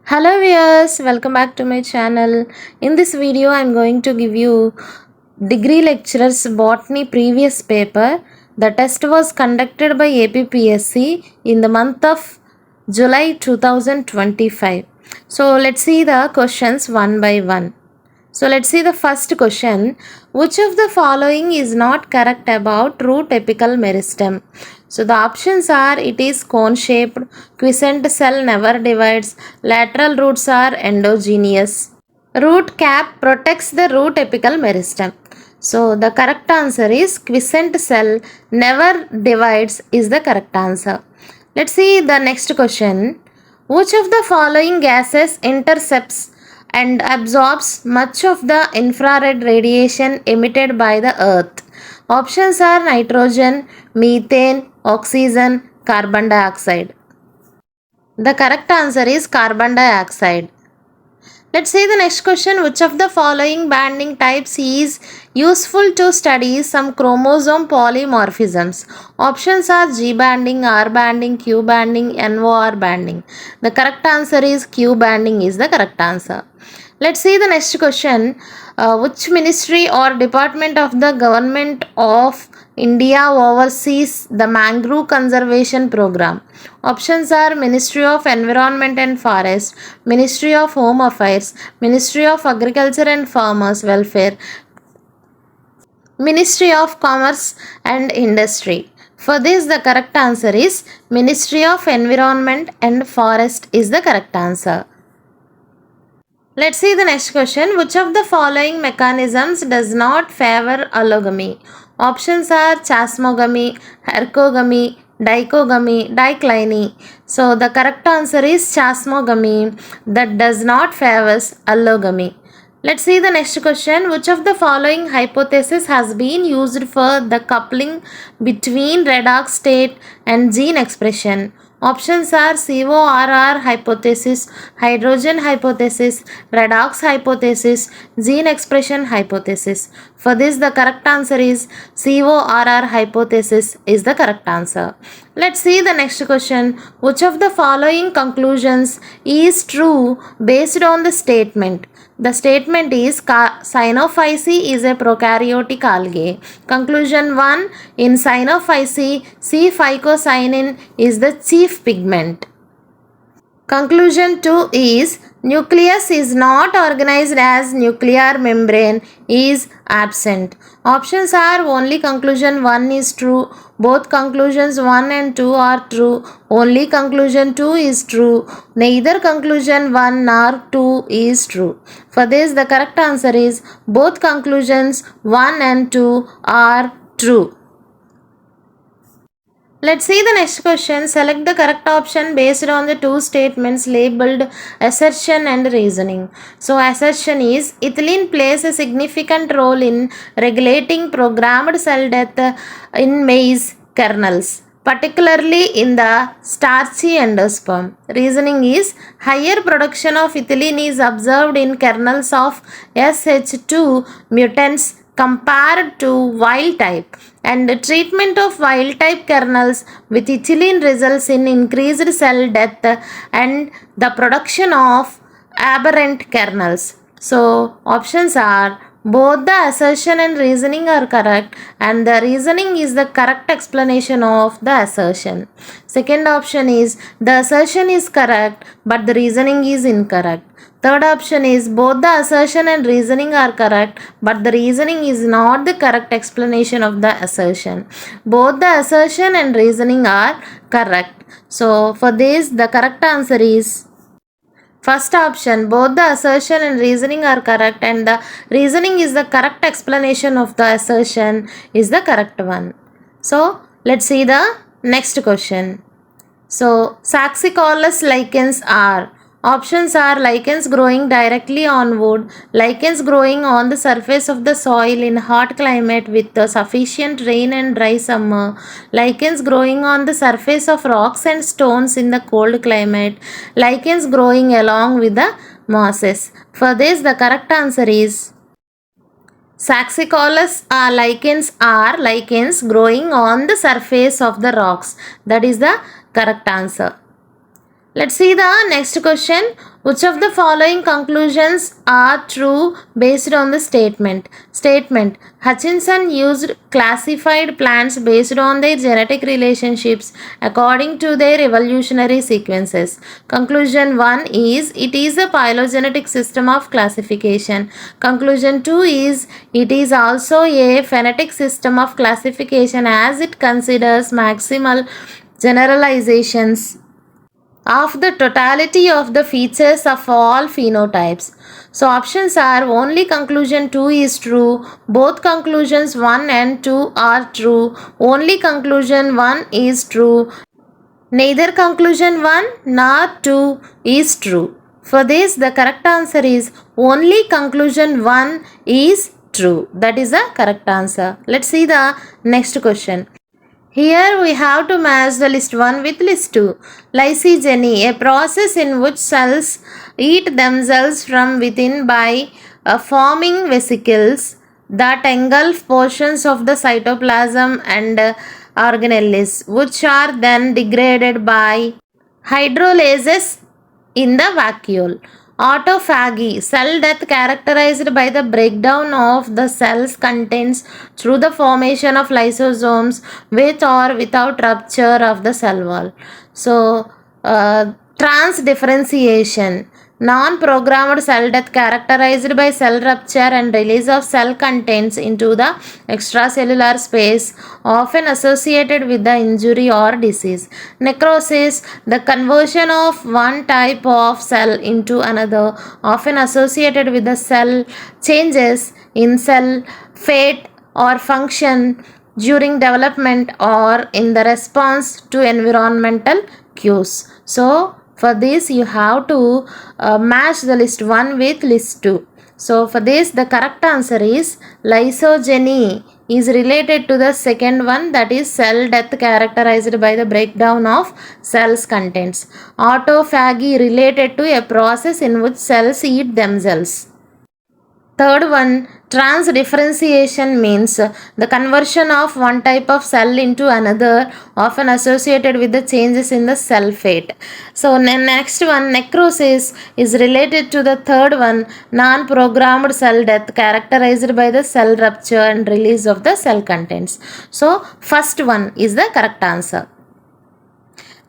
Hello viewers, welcome back to my channel. In this video I am going to give you degree lecturers botany previous paper. The test was conducted by APPSC in the month of July 2025. So let's see the questions one by one. So let's see the first question. Which of the following is not correct about root apical meristem? So the options are it is cone shaped, quiescent cell never divides, lateral roots are endogenous. Root cap protects the root apical meristem. So the correct answer is quiescent cell never divides is the correct answer. Let's see the next question. Which of the following gases intercepts and absorbs much of the infrared radiation emitted by the earth? Options are nitrogen, methane, oxygen, carbon dioxide. The correct answer is carbon dioxide. Let's see the next question. Which of the following banding types is useful to study some chromosome polymorphisms? Options are G banding, R banding, Q banding, NOR banding. The correct answer is Q banding is the correct answer. Let's see the next question. Which ministry or department of the government of India oversees the mangrove conservation program? Options are Ministry of Environment and Forest, Ministry of Home Affairs, Ministry of Agriculture and Farmers Welfare, Ministry of Commerce and Industry. For this, the correct answer is Ministry of Environment and Forest is the correct answer. Let's see the next question. Which of the following mechanisms does not favor allogamy? Options are chasmogamy, hercogamy, dichogamy, dicliny. So the correct answer is chasmogamy that does not favor allogamy. Let's see the next question. Which of the following hypothesis has been used for the coupling between redox state and gene expression? Options are CORR hypothesis, hydrogen hypothesis, redox hypothesis, gene expression hypothesis. For this, the correct answer is CORR hypothesis is the correct answer. Let's see the next question. Which of the following conclusions is true based on the statement? The statement is Cyanophyceae is a prokaryotic algae. Conclusion 1. In Cyanophyceae, C-phycocyanin is the chief pigment. Conclusion 2 is nucleus is not organized as nuclear membrane is absent. Options are only conclusion 1 is true, both conclusions 1 and 2 are true, only conclusion 2 is true, neither conclusion 1 nor 2 is true. For this, the correct answer is both conclusions 1 and 2 are true. Let's see the next question. Select the correct option based on the two statements labeled assertion and reasoning. So assertion is ethylene plays a significant role in regulating programmed cell death in maize kernels, particularly in the starchy endosperm. Reasoning is higher production of ethylene is observed in kernels of SH2 mutants compared to wild type, and the treatment of wild type kernels with ethylene results in increased cell death and the production of aberrant kernels. So options are both the assertion and reasoning are correct, and the reasoning is the correct explanation of the assertion. Second option is the assertion is correct but the reasoning is incorrect. Third option is both the assertion and reasoning are correct but the reasoning is not the correct explanation of the assertion. Both the assertion and reasoning are correct. So for this, the correct answer is first option. Both the assertion and reasoning are correct and the reasoning is the correct explanation of the assertion is the correct one. So let's see the next question. So Saxicolous lichens are. Options are lichens growing directly on wood, lichens growing on the surface of the soil in hot climate with sufficient rain and dry summer, lichens growing on the surface of rocks and stones in the cold climate, lichens growing along with the mosses. For this, the correct answer is Saxicolous lichens are lichens growing on the surface of the rocks. That is the correct answer. Let's see the next question. Which of the following conclusions are true based on the statement? Statement: Hutchinson used classified plants based on their genetic relationships according to their evolutionary sequences. Conclusion 1 is it is a phylogenetic system of classification. Conclusion 2 is it is also a phenetic system of classification as it considers maximal generalizations of the totality of the features of all phenotypes. So options are only conclusion 2 is true, both conclusions 1 and 2 are true, only conclusion 1 is true, neither conclusion 1 nor 2 is true. For this, the correct answer is only conclusion 1 is true. That is the correct answer. Let's see the next question. Here we have to match the list 1 with list 2. Lysogeny, a process in which cells eat themselves from within by forming vesicles that engulf portions of the cytoplasm and organelles, which are then degraded by hydrolases in the vacuole. Autophagy, cell death characterized by the breakdown of the cell's contents through the formation of lysosomes with or without rupture of the cell wall. So, transdifferentiation, non-programmed cell death characterized by cell rupture and release of cell contents into the extracellular space, often associated with the injury or disease. Necrosis, the conversion of one type of cell into another, often associated with the cell changes in cell fate or function during development or in the response to environmental cues. So, for this you have to match the list 1 with list 2. So for this the correct answer is lysogeny is related to the second one, that is cell death characterized by the breakdown of cells contents. Autophagy related to a process in which cells eat themselves. Third one, transdifferentiation means the conversion of one type of cell into another, often associated with the changes in the cell fate. So next one, necrosis is related to the third one, non-programmed cell death characterized by the cell rupture and release of the cell contents. So first one is the correct answer.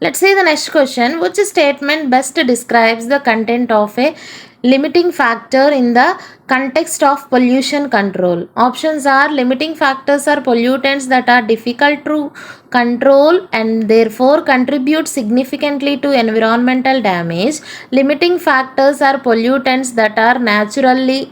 Let's see the next question. Which statement best describes the content of a limiting factor in the context of pollution control? Options are limiting factors are pollutants that are difficult to control and therefore contribute significantly to environmental damage. Limiting factors are pollutants that are naturally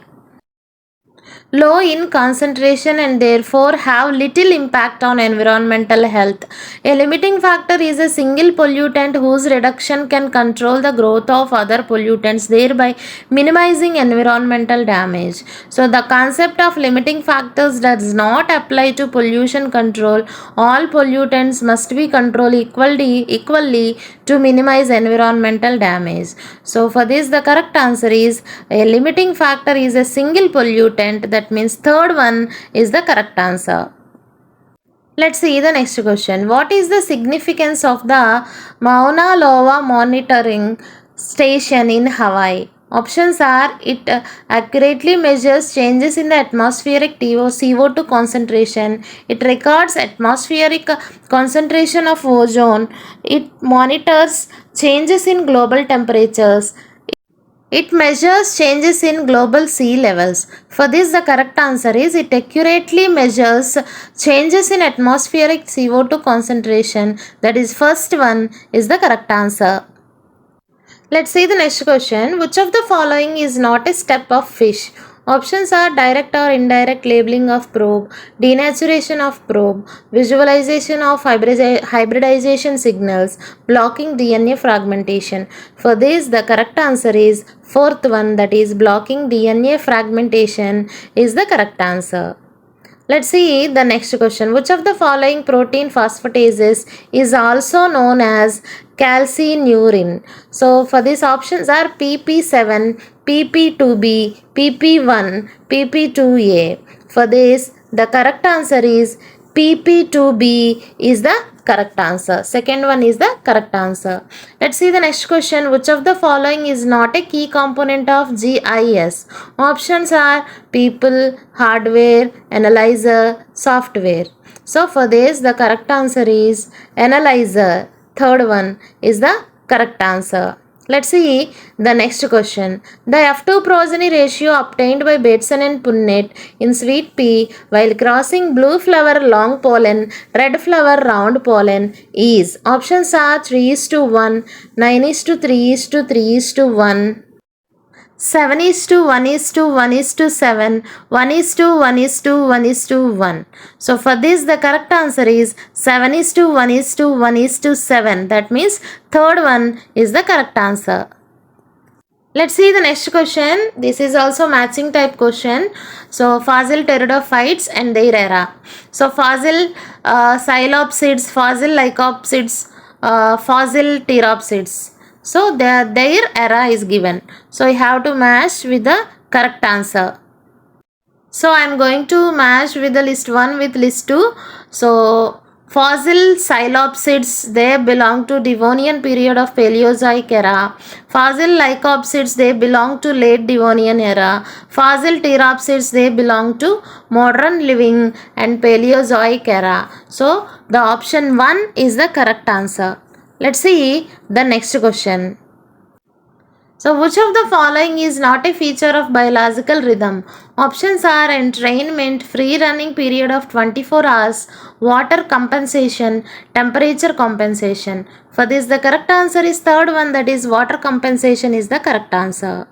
low in concentration and therefore have little impact on environmental health. A limiting factor is a single pollutant whose reduction can control the growth of other pollutants, thereby minimizing environmental damage. So the concept of limiting factors does not apply to pollution control. All pollutants must be controlled equally to minimize environmental damage. So for this the correct answer is a limiting factor is a single pollutant, that means third one is the correct answer. Let's see the next question. What is the significance of the Mauna Loa monitoring station in Hawaii? Options are it accurately measures changes in the atmospheric CO2 concentration, it records atmospheric concentration of ozone, it monitors changes in global temperatures, it measures changes in global sea levels. For this, the correct answer is it accurately measures changes in atmospheric CO2 concentration. That is, first one is the correct answer. Let's see the next question. Which of the following is not a step of fish? Options are direct or indirect labeling of probe, denaturation of probe, visualization of hybridization signals, blocking DNA fragmentation. For this, the correct answer is fourth one, that is blocking DNA fragmentation is the correct answer. Let's see the next question. Which of the following protein phosphatases is also known as calcineurin? So for these options are PP7, PP2B, PP1, PP2A. For this, the correct answer is PP2B is the correct answer. Second one is the correct answer. Let's see the next question. Which of the following is not a key component of GIS? Options are people, hardware, analyzer, software. So for this, the correct answer is analyzer. Third one is the correct answer. Let's see the next question. The F2 progeny ratio obtained by Bateson and Punnett in sweet pea while crossing blue flower long pollen, red flower round pollen is. Options are 3:1, 9:3:3:1. 7:1:1:7, 1:1:1:1. So for this the correct answer is 7:1:1:7. That means third one is the correct answer. Let's see the next question. This is also matching type question. So fossil pteridophytes and their era. So fossil coelopsids, fossil lycopsids, fossil pteropsids. So their era is given. So you have to match with the correct answer. So I am going to match with the list 1 with list 2. So fossil coelopsids, they belong to Devonian period of Paleozoic era. Fossil lycopsids, they belong to late Devonian era. Fossil pteropsids, they belong to modern living and Paleozoic era. So the option 1 is the correct answer. Let's see the next question. So which of the following is not a feature of biological rhythm? Options are entrainment, free running period of 24 hours, water compensation, temperature compensation. For this the correct answer is third one, that is water compensation is the correct answer.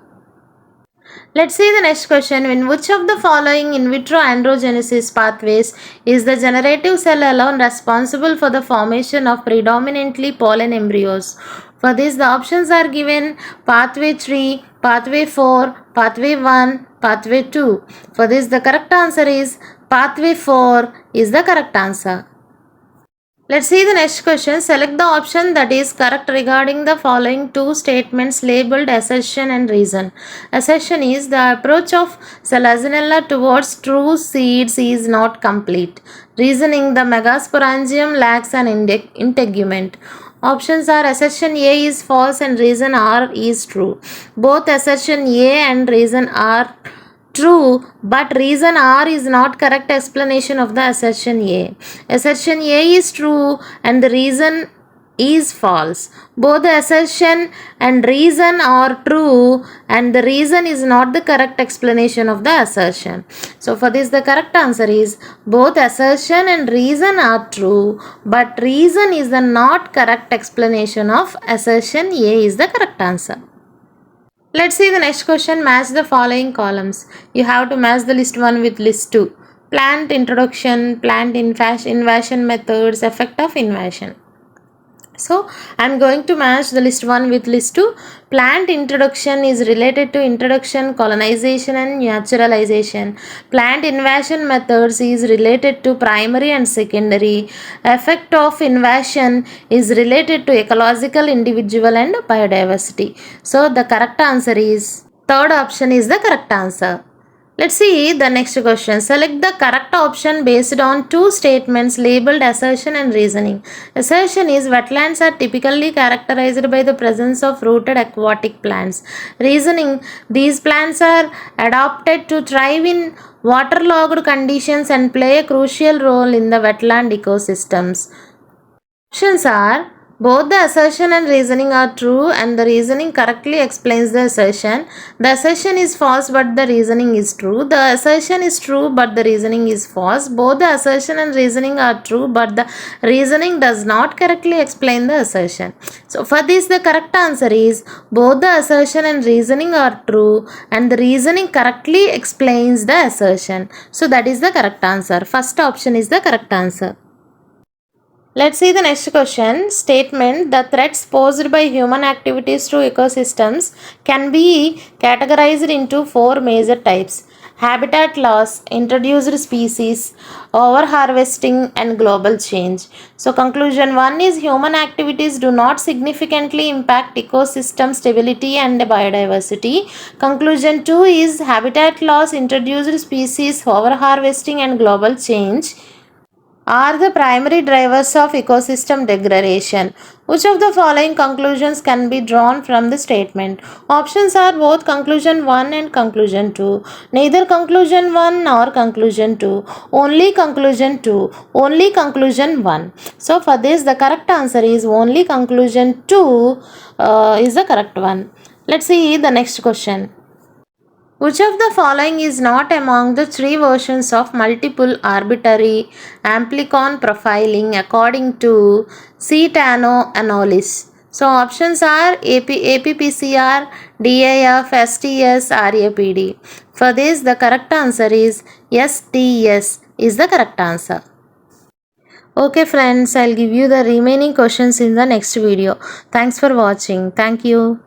Let's see the next question. In which of the following in vitro androgenesis pathways is the generative cell alone responsible for the formation of predominantly pollen embryos? For this, the options are given: pathway 3, pathway 4, pathway 1, pathway 2. For this, the correct answer is pathway 4 is the correct answer. Let's see the next question. Select the option that is correct regarding the following two statements labeled assertion and reason. Assertion is the approach of Salmonella towards true seeds is not complete. Reasoning, the megasporangium lacks an integument. Options are assertion A is false and reason R is true. Both assertion A and reason are true, but reason R is not correct explanation of the assertion A. Assertion A is true and the reason is false. Both the assertion and reason are true and the reason is not the correct explanation of the assertion. So for this the correct answer is both assertion and reason are true, but reason is the not correct explanation of assertion. A is the correct answer. Let's see the next question. Match the following columns. You have to match the list 1 with list 2. Plant introduction, plant invasion methods, effect of invasion. So I am going to match the list 1 with list 2. Plant introduction is related to introduction, colonization and naturalization. Plant invasion methods is related to primary and secondary. Effect of invasion is related to ecological, individual and biodiversity. So the correct answer is third option is the correct answer. Let's see the next question. Select the correct option based on two statements labeled assertion and reasoning. Assertion is wetlands are typically characterized by the presence of rooted aquatic plants. Reasoning, these plants are adapted to thrive in waterlogged conditions and play a crucial role in the wetland ecosystems. Options are both the assertion and reasoning are true and the reasoning correctly explains the assertion. The assertion is false but the reasoning is true. The assertion is true but the reasoning is false. Both the assertion and reasoning are true but the reasoning does not correctly explain the assertion. So for this the correct answer is both the assertion and reasoning are true and the reasoning correctly explains the assertion. So that is the correct answer. First option is the correct answer. Let's see the next question. Statement, the threats posed by human activities to ecosystems can be categorized into four major types: habitat loss, introduced species, overharvesting and global change. So conclusion 1 is human activities do not significantly impact ecosystem stability and biodiversity. Conclusion 2 is habitat loss, introduced species, overharvesting and global change are the primary drivers of ecosystem degradation. Which of the following conclusions can be drawn from the statement? Options are both conclusion 1 and conclusion 2, neither conclusion 1 nor conclusion 2, only conclusion 2, only conclusion 1. So, for this, the correct answer is only conclusion 2 is the correct one. Let's see the next question. Which of the following is not among the three versions of multiple arbitrary amplicon profiling according to Cetano Anolis? So options are APPCR, DAF, STS, RAPD. For this, the correct answer is STS is the correct answer. Okay friends, I'll give you the remaining questions in the next video. Thanks for watching. Thank you.